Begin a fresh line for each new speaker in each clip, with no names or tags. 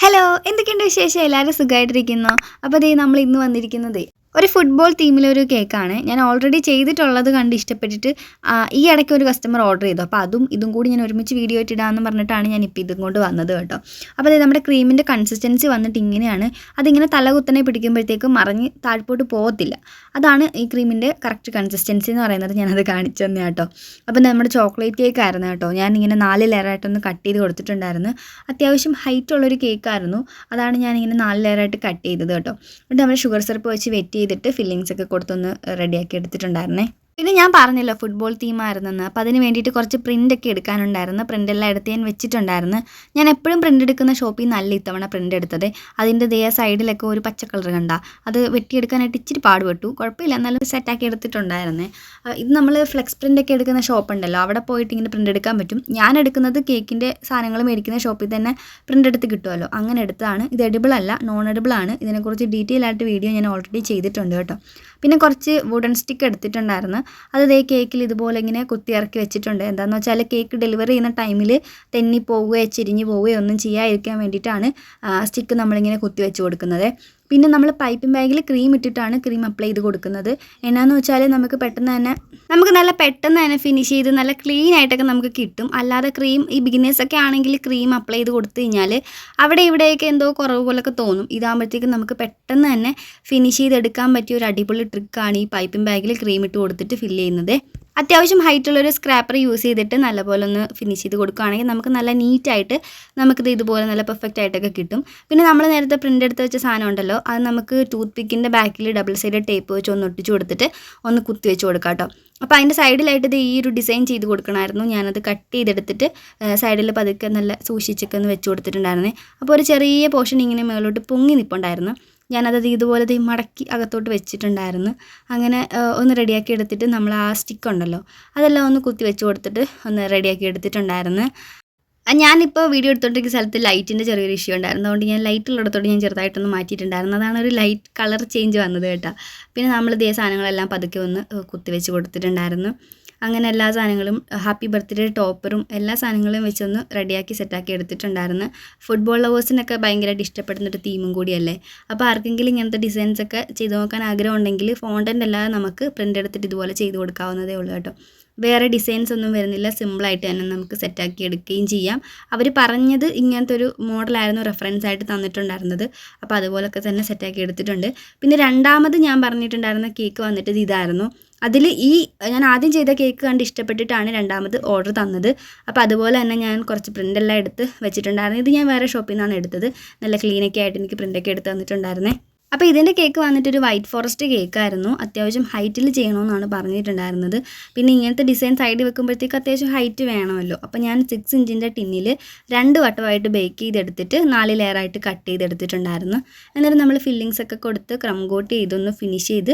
Hello, എന്തൊക്കെയുണ്ട് വിശേഷം? എല്ലാവരും സുഖമായിട്ടിരിക്കുന്നോ? അപ്പോൾ ദേ നമ്മൾ ഇന്ന് വന്നിരിക്കുന്നത് ഒരു ഫുട്ബോൾ തീമിലൊരു കേക്കാണ്. ഞാൻ ഓൾറെഡി ചെയ്തിട്ടുള്ളത് കണ്ട് ഇഷ്ടപ്പെട്ടിട്ട് ഈ ഇടയ്ക്ക് ഒരു കസ്റ്റമർ ഓർഡർ ചെയ്തു. അപ്പോൾ അതും ഇതും കൂടി ഞാൻ ഒരുമിച്ച് വീഡിയോ ആയിട്ട് ഇടാമെന്ന് പറഞ്ഞിട്ടാണ് ഞാൻ ഇപ്പോൾ ഇതും കൊണ്ട് വന്നത് കേട്ടോ. അപ്പോൾ അത് നമ്മുടെ ക്രീമിൻ്റെ കൺസിസ്റ്റൻസി വന്നിട്ട് ഇങ്ങനെയാണ്. അതിങ്ങനെ തലകുത്തനെ പിടിക്കുമ്പോഴത്തേക്കും മറിഞ്ഞ് താഴ്പോട്ട് പോകത്തില്ല. അതാണ് ഈ ക്രീമിൻ്റെ കറക്റ്റ് കൺസിസ്റ്റൻസി എന്ന് പറയുന്നത്. ഞാനത് കാണിച്ചു തന്നെ കേട്ടോ. അപ്പോൾ നമ്മുടെ ചോക്ലേറ്റ് കേക്ക് ആയിരുന്നു കേട്ടോ. ഞാനിങ്ങനെ 4 ലെയറായിട്ടൊന്ന് കട്ട് ചെയ്ത് കൊടുത്തിട്ടുണ്ടായിരുന്നു. അത്യാവശ്യം ഹൈറ്റ് ഉള്ളൊരു കേക്കായിരുന്നു. അതാണ് ഞാനിങ്ങനെ 4 ലെയറായിട്ട് കട്ട് ചെയ്തത് കേട്ടോ. എന്നിട്ട് നമ്മൾ ഷുഗർ സിറപ്പ് വെച്ച് വെറ്റ് ചെയ്തിട്ട് ഫില്ലിങ്സ് ഒക്കെ കൊടുത്തൊന്ന് റെഡിയാക്കി എടുത്തിട്ടുണ്ടായിരുന്നേ. പിന്നെ ഞാൻ പറഞ്ഞല്ലോ ഫുട്ബോൾ തീമായിരുന്നെന്ന്. അപ്പോൾ അതിന് വേണ്ടിയിട്ട് കുറച്ച് പ്രിൻ്റൊക്കെ എടുക്കാനുണ്ടായിരുന്നു. പ്രിൻ്റെല്ലാം എടുത്ത് ഞാൻ വെച്ചിട്ടുണ്ടായിരുന്നു. ഞാൻ എപ്പോഴും പ്രിൻ്റ് എടുക്കുന്ന ഷോപ്പിൽ നല്ല ഇത്തവണ പ്രിൻ്റ് എടുത്തത്. അതിൻ്റെ സൈഡിലൊക്കെ ഒരു പച്ച കളർ കണ്ട അത് വെട്ടിയെടുക്കാനായിട്ട് ഇച്ചിരി പാടുപെട്ടു. കുഴപ്പമില്ല, എന്നാലും സെറ്റാക്കി എടുത്തിട്ടുണ്ടായിരുന്നേ. ഇത് നമ്മൾ ഫ്ലെക്സ് പ്രിൻ്റൊക്കെ എടുക്കുന്ന ഷോപ്പുണ്ടല്ലോ, അവിടെ പോയിട്ട് ഇങ്ങനെ പ്രിൻ്റ് എടുക്കാൻ പറ്റും. ഞാൻ എടുക്കുന്നത് കേക്കിൻ്റെ സാധനങ്ങൾ മേടിക്കുന്ന ഷോപ്പിൽ തന്നെ പ്രിൻ്റ് എടുത്ത് കിട്ടുമല്ലോ, അങ്ങനെ എടുത്തതാണ്. ഇത് എഡിബിൾ അല്ല, നോൺ എഡിബിൾ ആണ്. ഇതിനെക്കുറിച്ച് ഡീറ്റെയിൽ ആയിട്ട് വീഡിയോ ഞാൻ ഓൾറെഡി ചെയ്തിട്ടുണ്ട് കേട്ടോ. പിന്നെ കുറച്ച് വുഡൻ സ്റ്റിക്ക് എടുത്തിട്ടുണ്ടായിരുന്നു. അത് ദേ കേക്കിൽ ഇതുപോലെ ഇങ്ങനെ കുത്തി ഇറക്കി വെച്ചിട്ടുണ്ട്. എന്താണെന്ന് വെച്ചാൽ കേക്ക് ഡെലിവറി ചെയ്യുന്ന ടൈമിൽ തെന്നി പോവുകയോ ചിരിഞ്ഞ് പോവുകയോ ഒന്നും ചെയ്യാതിരിക്കാൻ വേണ്ടിയിട്ടാണ് സ്റ്റിക്ക് നമ്മളിങ്ങനെ കുത്തി വെച്ച് കൊടുക്കുന്നത്. പിന്നെ നമ്മൾ പൈപ്പിംഗ് ബാഗിൽ ക്രീം ഇട്ടിട്ടാണ് ക്രീം അപ്ലൈ ചെയ്ത് കൊടുക്കുന്നത്. എന്നാന്ന് വെച്ചാൽ നമുക്ക് നല്ല പെട്ടെന്ന് തന്നെ ഫിനിഷ് ചെയ്ത് നല്ല ക്ലീൻ ആയിട്ടൊക്കെ നമുക്ക് കിട്ടും. അല്ലാതെ ക്രീം ഈ ബിഗിനേഴ്സൊക്കെ ആണെങ്കിൽ ക്രീം അപ്ലൈ ചെയ്ത് കൊടുത്തു കഴിഞ്ഞാൽ അവിടെ ഇവിടെയൊക്കെ എന്തോ കുറവ് പോലൊക്കെ തോന്നും. ഇതാകുമ്പോഴത്തേക്കും നമുക്ക് പെട്ടെന്ന് തന്നെ ഫിനിഷ് ചെയ്തെടുക്കാൻ പറ്റിയ ഒരു അടിപൊളി ട്രിക്കാണ് ഈ പൈപ്പിംഗ് ബാഗിൽ ക്രീം ഇട്ട് കൊടുത്തിട്ട് ഫില്ല് ചെയ്യുന്നത്. അത്യാവശ്യം ഹൈറ്റുള്ളൊരു സ്ക്രാപ്പർ യൂസ് ചെയ്തിട്ട് നല്ലപോലെ ഒന്ന് ഫിനിഷ് ചെയ്ത് കൊടുക്കുകയാണെങ്കിൽ നമുക്ക് നല്ല നീറ്റായിട്ട് നമുക്കിത് ഇതുപോലെ നല്ല പെർഫെക്റ്റ് ആയിട്ടൊക്കെ കിട്ടും. പിന്നെ നമ്മൾ നേരത്തെ പ്രിൻ്റ് എടുത്ത് വെച്ച സാധനം ഉണ്ടല്ലോ, അത് നമുക്ക് ടൂത്ത് പിക്കിൻ്റെ ബാക്കിൽ ഡബിൾ സൈഡ് ടേപ്പ് വെച്ച് ഒന്ന് ഒട്ടിച്ച് കൊടുത്തിട്ട് ഒന്ന് കുത്തി വെച്ച് കൊടുക്കാം കേട്ടോ. അപ്പോൾ അതിൻ്റെ സൈഡിലായിട്ട് ഇത് ഈ ഒരു ഡിസൈൻ ചെയ്ത് കൊടുക്കണമായിരുന്നു. ഞാനത് കട്ട് ചെയ്തെടുത്തിട്ട് സൈഡിൽ പതുക്കെ നല്ല സൂക്ഷിച്ചൊക്കെ ഒന്ന് വെച്ച് കൊടുത്തിട്ടുണ്ടായിരുന്നേ. അപ്പോൾ ഒരു ചെറിയ പോർഷൻ ഇങ്ങനെ മുകളിലോട്ട് പൊങ്ങി നിൽപ്പുണ്ടായിരുന്നു. ഞാനത് ഇതുപോലെ മടക്കി അകത്തോട്ട് വെച്ചിട്ടുണ്ടായിരുന്നു. അങ്ങനെ ഒന്ന് റെഡിയാക്കി എടുത്തിട്ട് നമ്മൾ ആ സ്റ്റിക്ക് ഉണ്ടല്ലോ അതെല്ലാം ഒന്ന് കുത്തി വെച്ച് കൊടുത്തിട്ട് ഒന്ന് റെഡിയാക്കി എടുത്തിട്ടുണ്ടായിരുന്നു. ഞാനിപ്പോൾ വീഡിയോ എടുത്തോണ്ടിരിക്കുന്ന സ്ഥലത്ത് ലൈറ്റിൻ്റെ ചെറിയൊരു ഇഷ്യൂ ഉണ്ടായിരുന്നു. അതുകൊണ്ട് ഞാൻ ലൈറ്റുള്ളിടത്തോട്ട് ഞാൻ ചെറുതായിട്ടൊന്ന് മാറ്റിയിട്ടുണ്ടായിരുന്നു. അതാണ് ഒരു ലൈറ്റ് കളർ ചേഞ്ച് വന്നത് കേട്ടോ. പിന്നെ നമ്മൾ ഇതേ സാധനങ്ങളെല്ലാം പതുക്കെ ഒന്ന് കുത്തി വെച്ച് കൊടുത്തിട്ടുണ്ടായിരുന്നു. അങ്ങനെ എല്ലാ സാധനങ്ങളും ഹാപ്പി ബർത്ത്ഡേ ടോപ്പറും എല്ലാ സാധനങ്ങളും വെച്ചൊന്ന് റെഡിയാക്കി സെറ്റാക്കി എടുത്തിട്ടുണ്ടായിരുന്നു. ഫുട്ബോൾ ലവേഴ്സിനൊക്കെ ഭയങ്കരമായിട്ട് ഇഷ്ടപ്പെടുന്നൊരു തീമും കൂടിയല്ലേ. അപ്പോൾ ആർക്കെങ്കിലും ഇങ്ങനത്തെ ഡിസൈൻസൊക്കെ ചെയ്ത് നോക്കാൻ ആഗ്രഹം ഉണ്ടെങ്കിൽ ഫോണ്ടൻ്റ് അല്ലാതെ നമുക്ക് പ്രിൻ്റ് എടുത്തിട്ട് ഇതുപോലെ ചെയ്ത് കൊടുക്കാവുന്നതേ ഉള്ളൂ കേട്ടോ. വേറെ ഡിസൈൻസ് ഒന്നും വരുന്നില്ല, സിമ്പിളായിട്ട് തന്നെ നമുക്ക് സെറ്റാക്കി എടുക്കുകയും ചെയ്യാം. അവർ പറഞ്ഞത് ഇങ്ങനത്തെ ഒരു മോഡലായിരുന്നു റെഫറൻസ് ആയിട്ട് തന്നിട്ടുണ്ടായിരുന്നത്. അപ്പോൾ അതുപോലൊക്കെ തന്നെ സെറ്റാക്കി എടുത്തിട്ടുണ്ട്. പിന്നെ രണ്ടാമത് ഞാൻ പറഞ്ഞിട്ടുണ്ടായിരുന്ന കേക്ക് വന്നിട്ട് ഇതായിരുന്നു. അതിൽ ഞാൻ ആദ്യം ചെയ്ത കേക്ക് കണ്ട് ഇഷ്ടപ്പെട്ടിട്ടാണ് രണ്ടാമത് ഓർഡർ തന്നത്. അപ്പോൾ അതുപോലെ തന്നെ ഞാൻ കുറച്ച് പ്രിൻ്റെല്ലാം എടുത്ത് വെച്ചിട്ടുണ്ടായിരുന്നു. ഇത് ഞാൻ വേറെ ഷോപ്പിൽ നിന്നാണ് എടുത്തത്. നല്ല ക്ലീനൊക്കെ ആയിട്ട് എനിക്ക് പ്രിൻ്റൊക്കെ എടുത്ത് തന്നിട്ടുണ്ടായിരുന്നേ. അപ്പോൾ ഇതിൻ്റെ കേക്ക് വന്നിട്ടൊരു വൈറ്റ് ഫോറസ്റ്റ് കേക്കായിരുന്നു. അത്യാവശ്യം ഹൈറ്റിൽ ചെയ്യണമെന്നാണ് പറഞ്ഞിട്ടുണ്ടായിരുന്നത്. പിന്നെ ഇങ്ങനത്തെ ഡിസൈൻ സൈഡിൽ വെക്കുമ്പോഴത്തേക്ക് അത്യാവശ്യം ഹൈറ്റ് വേണമല്ലോ. അപ്പോൾ ഞാൻ 6 ഇഞ്ചിൻ്റെ ടിന്നിൽ 2 വട്ടമായിട്ട് ബേക്ക് ചെയ്തെടുത്തിട്ട് 4 ലെയറായിട്ട് കട്ട് ചെയ്തെടുത്തിട്ടുണ്ടായിരുന്നു. എന്നിട്ട് നമ്മൾ ഫില്ലിങ്സ് ഒക്കെ കൊടുത്ത് ക്രം കോട്ട് ചെയ്തൊന്ന് ഫിനിഷ് ചെയ്ത്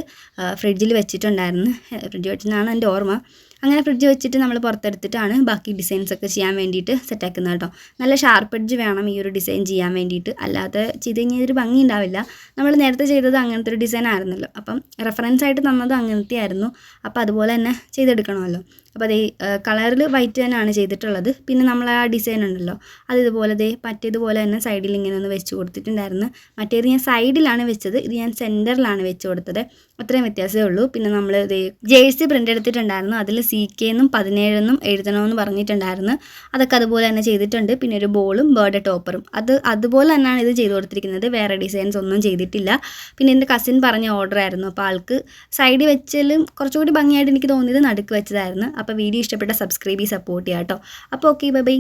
ഫ്രിഡ്ജിൽ വെച്ചിട്ടുണ്ടായിരുന്നു. ഫ്രിഡ്ജ് വെച്ചെന്നാണ് എൻ്റെ ഓർമ്മ. അങ്ങനെ ഫ്രിഡ്ജ് വെച്ചിട്ട് നമ്മൾ പുറത്തെടുത്തിട്ടാണ് ബാക്കി ഡിസൈൻസൊക്കെ ചെയ്യാൻ വേണ്ടിയിട്ട് സെറ്റാക്കുന്നത് കേട്ടോ. നല്ല ഷാർപ്പ് എഡ്ജ് വേണം ഈ ഒരു ഡിസൈൻ ചെയ്യാൻ വേണ്ടിയിട്ട്. അല്ലാതെ ചെയ്ത് കഴിഞ്ഞാൽ ഒരു ഭംഗി ഉണ്ടാവില്ല. നമ്മൾ നേരത്തെ ചെയ്തത് അങ്ങനത്തെ ഒരു ഡിസൈൻ ആയിരുന്നല്ലോ, അപ്പം റെഫറൻസ് ആയിട്ട് തന്നത് അങ്ങനത്തെ ആയിരുന്നു. അപ്പോൾ അതുപോലെ തന്നെ ചെയ്തെടുക്കണമല്ലോ. അപ്പോൾ അതേ കളറിൽ വൈറ്റ് തന്നെയാണ് ചെയ്തിട്ടുള്ളത്. പിന്നെ നമ്മൾ ആ ഡിസൈൻ ഉണ്ടല്ലോ അത് ഇതുപോലെ മറ്റേതുപോലെ തന്നെ സൈഡിൽ ഇങ്ങനെ ഒന്ന് വെച്ച് കൊടുത്തിട്ടുണ്ടായിരുന്നു. മറ്റേത് ഞാൻ സൈഡിലാണ് വെച്ചത്, ഇത് ഞാൻ സെൻറ്ററിലാണ് വെച്ച് കൊടുത്തത്. അത്രയും വ്യത്യാസമേ ഉള്ളൂ. പിന്നെ നമ്മൾ ജേഴ്സി പ്രിൻ്റ് എടുത്തിട്ടുണ്ടായിരുന്നു. അതിൽ CK എന്നും 17 എഴുതണമെന്ന് പറഞ്ഞിട്ടുണ്ടായിരുന്നു. അതൊക്കെ അതുപോലെ തന്നെ ചെയ്തിട്ടുണ്ട്. പിന്നെ ഒരു ബോളും ബർത്ത്ഡേ ടോപ്പറും അതുപോലെ തന്നെയാണ് ഇത് ചെയ്ത് കൊടുത്തിരിക്കുന്നത്. വേറെ ഡിസൈൻസ് ഒന്നും ചെയ്തിട്ടില്ല. പിന്നെ എൻ്റെ കസിൻ പറഞ്ഞ ഓർഡർ ആയിരുന്നു. അപ്പോൾ ആൾക്ക് സൈഡിൽ വെച്ചാലും കുറച്ചുകൂടി ഭംഗിയായിട്ട് എനിക്ക് തോന്നിയത് നടുക്ക് വെച്ചതായിരുന്നു. അപ്പോൾ വീഡിയോ ഇഷ്ടപ്പെട്ട സബ്സ്ക്രൈബ് ചെയ്ത് സപ്പോർട്ട് ചെയ്യാം കേട്ടോ. അപ്പോൾ ഓക്കെ, ബൈ ബൈ.